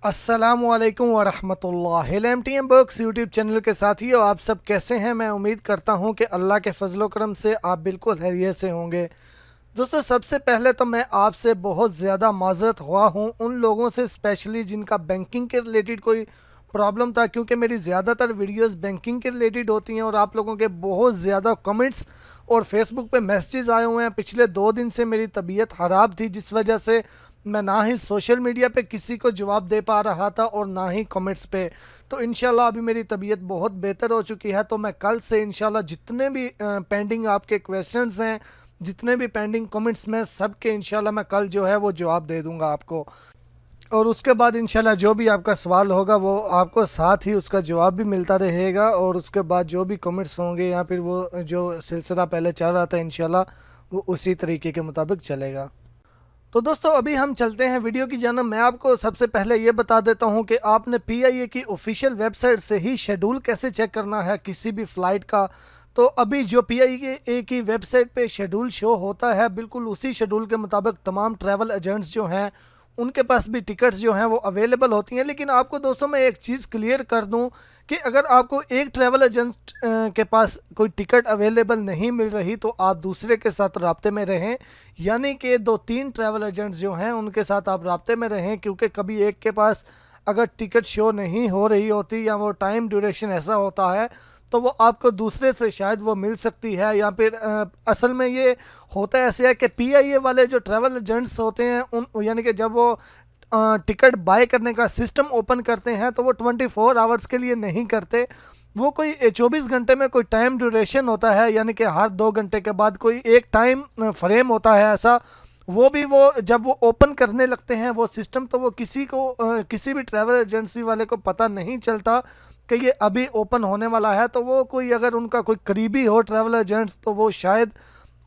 अस्सलामुअलैकुम वरहमतुल्लाह। LMTM books YouTube channel के साथियों, आप सब कैसे हैं? मैं उम्मीद करता हूं कि अल्लाह के फजल करम से आप बिल्कुल खैरियत से होंगे। दोस्तों, सबसे पहले तो मैं आपसे बहुत ज़्यादा माज़रत हुआ हूं उन लोगों से, स्पेशली जिनका बैंकिंग के रिलेटेड कोई प्रॉब्लम था, क्योंकि मेरी ज़्यादातर वीडियोस बैंकिंग के रिलेटेड होती हैं और आप लोगों के बहुत ज़्यादा कमेंट्स और फेसबुक पे मैसेजेस आए हुए हैं। पिछले 2 दिन से मेरी तबीयत ख़राब थी, जिस वजह से मैं ना ही सोशल मीडिया पे किसी को जवाब दे पा रहा था और ना ही कमेंट्स पे। तो इंशाल्लाह अभी मेरी तबीयत बहुत बेहतर हो चुकी है, तो मैं कल से इंशाल्लाह जितने भी पेंडिंग आपके क्वेश्चंस हैं, जितने भी पेंडिंग कमेंट्स में, सब के इंशाल्लाह मैं कल जो है वो जवाब दे दूंगा आपको। और उसके बाद इंशाल्लाह जो भी आपका सवाल होगा वो आपको साथ ही उसका जवाब भी मिलता रहेगा, और उसके बाद जो भी कमेंट्स होंगे या फिर वो जो सिलसिला पहले चल रहा था इंशाल्लाह वो उसी तरीके के मुताबिक चलेगा। तो दोस्तों, अभी हम चलते हैं वीडियो की जानब। मैं आपको सबसे पहले ये बता देता हूँ कि आपने PIA की ऑफिशियल वेबसाइट से ही शेड्यूल कैसे चेक करना है किसी भी फ़्लाइट का। तो अभी जो PIA की वेबसाइट पे शेड्यूल शो होता है, बिल्कुल उसी शेड्यूल के मुताबिक तमाम ट्रैवल एजेंट्स जो हैं उनके पास भी टिकट्स जो हैं वो अवेलेबल होती हैं। लेकिन आपको दोस्तों मैं एक चीज़ क्लियर कर दूं कि अगर आपको एक ट्रैवल एजेंट के पास कोई टिकट अवेलेबल नहीं मिल रही तो आप दूसरे के साथ राब्ते में रहें, यानी कि 2-3 ट्रैवल एजेंट्स जो हैं उनके साथ आप राब्ते में रहें, क्योंकि कभी एक के पास अगर टिकट शो नहीं हो रही होती या वो टाइम ड्यूरेशन ऐसा होता है तो वो आपको दूसरे से शायद वो मिल सकती है। या फिर असल में ये होता ऐसे है कि PIA वाले जो ट्रैवल एजेंट्स होते हैं उन, यानी कि जब वो टिकट बाय करने का सिस्टम ओपन करते हैं तो वो 24 आवर्स के लिए नहीं करते। वो कोई 24 घंटे में कोई टाइम ड्यूरेशन होता है, यानी कि हर 2 घंटे के बाद कोई एक टाइम फ्रेम होता है ऐसा। वो जब वो ओपन करने लगते हैं वो सिस्टम, तो वो किसी भी ट्रैवल एजेंसी वाले को पता नहीं चलता कि ये अभी ओपन होने वाला है। तो वो कोई अगर उनका कोई करीबी हो ट्रैवल एजेंट्स तो वो शायद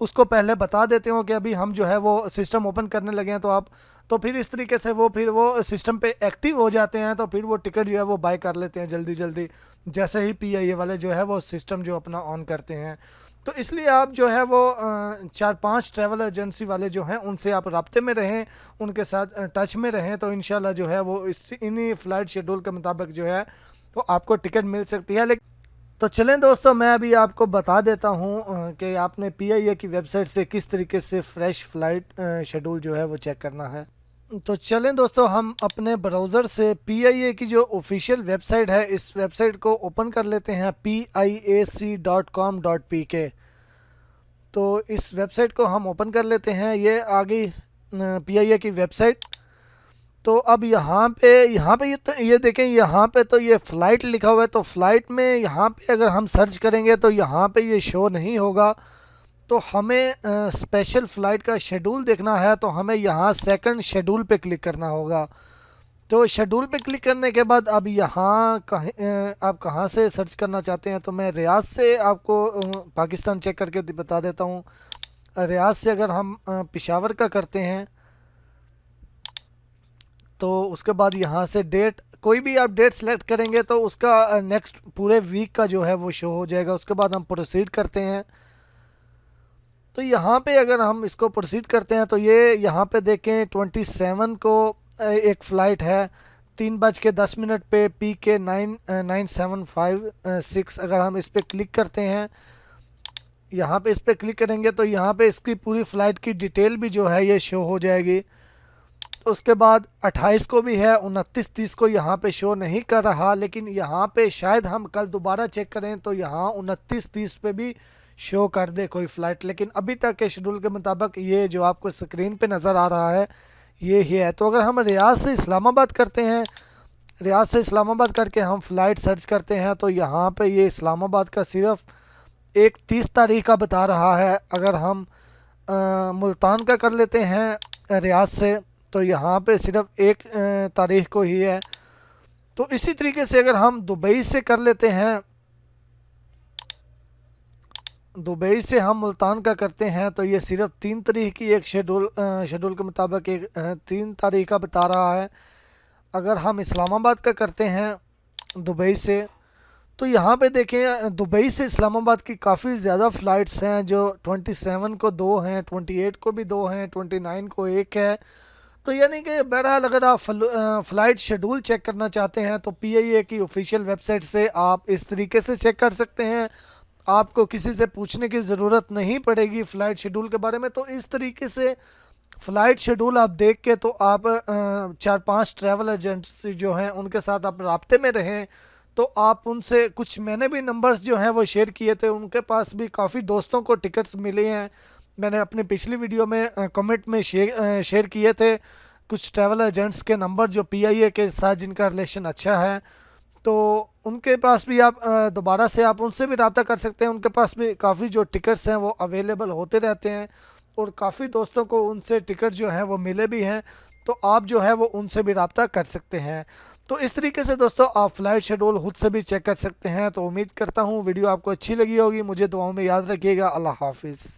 उसको पहले बता देते हो कि अभी हम जो है वो सिस्टम ओपन करने लगे हैं, तो फिर इस तरीके से वो सिस्टम पे एक्टिव हो जाते हैं, तो फिर वो टिकट जो है वो बाय कर लेते हैं जल्दी जल्दी, जैसे ही PIA वाले जो है वो सिस्टम जो अपना ऑन करते हैं। तो इसलिए आप जो है वो 4-5 ट्रैवल एजेंसी वाले जो हैं उनसे आप राब्ते में रहें, उनके साथ टच में रहें, तो इंशाल्लाह जो है वो इन्हीं फ़्लाइट शेड्यूल के मुताबिक जो है तो आपको टिकट मिल सकती है। लेकिन तो चलें दोस्तों, मैं अभी आपको बता देता हूँ कि आपने PIA की वेबसाइट से किस तरीके से फ़्रेश फ़्लाइट शेड्यूल जो है वो चेक करना है। तो चलें दोस्तों, हम अपने ब्राउज़र से PIA की जो ऑफिशियल वेबसाइट है इस वेबसाइट को ओपन कर लेते हैं, piac.com.pk। तो इस वेबसाइट को हम ओपन कर लेते हैं। ये आ गई PIA की वेबसाइट। तो अब यहाँ पे ये देखें, यहाँ पे तो ये फ़्लाइट लिखा हुआ है, तो फ़्लाइट में यहाँ पे अगर हम सर्च करेंगे तो यहाँ पे ये शो नहीं होगा। तो हमें स्पेशल फ़्लाइट का शेड्यूल देखना है, तो हमें यहाँ सेकंड शेड्यूल पे क्लिक करना होगा। तो शेड्यूल पे क्लिक करने के बाद अब यहाँ आप कहाँ से सर्च करना चाहते हैं, तो मैं रियाद से आपको पाकिस्तान चेक करके बता देता हूँ। रियाद से अगर हम पेशावर का करते हैं तो उसके बाद यहाँ से डेट, कोई भी आप डेट सेलेक्ट करेंगे तो उसका नेक्स्ट पूरे वीक का जो है वो शो हो जाएगा। उसके बाद हम प्रोसीड करते हैं। तो यहाँ पे अगर हम इसको प्रोसीड करते हैं तो ये यहाँ पे देखें 27 को एक फ़्लाइट है 3:10 पे PK 9756। अगर हम इस पर क्लिक करते हैं, यहाँ पे इस पर क्लिक करेंगे तो यहाँ पे इसकी पूरी फ़्लाइट की डिटेल भी जो है ये शो हो जाएगी। तो उसके बाद 28 को भी है, 29-30 को यहाँ पे शो नहीं कर रहा, लेकिन यहाँ पे शायद हम कल दोबारा चेक करें तो यहाँ 29-30 पे भी शो कर दे कोई फ़्लाइट। लेकिन अभी तक के शेड्यूल के मुताबिक ये जो आपको स्क्रीन पे नज़र आ रहा है ये ही है। तो अगर हम रियाद से इस्लामाबाद करते हैं, रियाद से इस्लामाबाद करके हम फ़्लाइट सर्च करते हैं तो यहाँ पे ये इस्लामाबाद का सिर्फ एक 30 तारीख का बता रहा है। अगर हम मुल्तान का कर लेते हैं रियाद से तो यहाँ पे सिर्फ एक तारीख को ही है। तो इसी तरीके से अगर हम दुबई से कर लेते हैं, दुबई से हम मुल्तान का करते हैं तो ये सिर्फ 3 तारीख की एक शेड्यूल के मुताबिक एक 3 तारीख का बता रहा है। अगर हम इस्लामाबाद का करते हैं दुबई से तो यहाँ पे देखें दुबई से इस्लामाबाद की काफ़ी ज़्यादा फ़्लाइट्स हैं, जो 27 को 2 हैं, 28 को भी 2 हैं, 29 को 1 है। तो यानी कि बहरहाल अगर आप फ़्लाइट शेड्यूल चेक करना चाहते हैं तो पीआईए की ऑफिशियल वेबसाइट से आप इस तरीके से चेक कर सकते हैं। आपको किसी से पूछने की ज़रूरत नहीं पड़ेगी फ़्लाइट शेड्यूल के बारे में। तो इस तरीके से फ़्लाइट शेड्यूल आप देख के तो आप 4-5 ट्रैवल एजेंट्स जो हैं उनके साथ आप राब्ते में रहें। तो आप उनसे कुछ मैंने भी नंबर्स जो हैं वो शेयर किए थे, उनके पास भी काफ़ी दोस्तों को टिकट्स मिले हैं। मैंने अपनी पिछली वीडियो में कमेंट में शेयर किए थे कुछ ट्रैवल एजेंट्स के नंबर जो पीआईए के साथ जिनका रिलेशन अच्छा है। तो उनके पास भी आप दोबारा से आप उनसे भी रब्ता कर सकते हैं। उनके पास भी काफ़ी जो टिकट्स हैं वो अवेलेबल होते रहते हैं और काफ़ी दोस्तों को उनसे टिकट जो हैं वो मिले भी हैं। तो आप जो है वो उनसे भी रब्ता कर सकते हैं। तो इस तरीके से दोस्तों आप फ़्लाइट शेड्यूल खुद से भी चेक कर सकते हैं। तो उम्मीद करता हूँ वीडियो आपको अच्छी लगी होगी। मुझे दुआओं में याद रखिएगा। अल्लाह हाफिज़।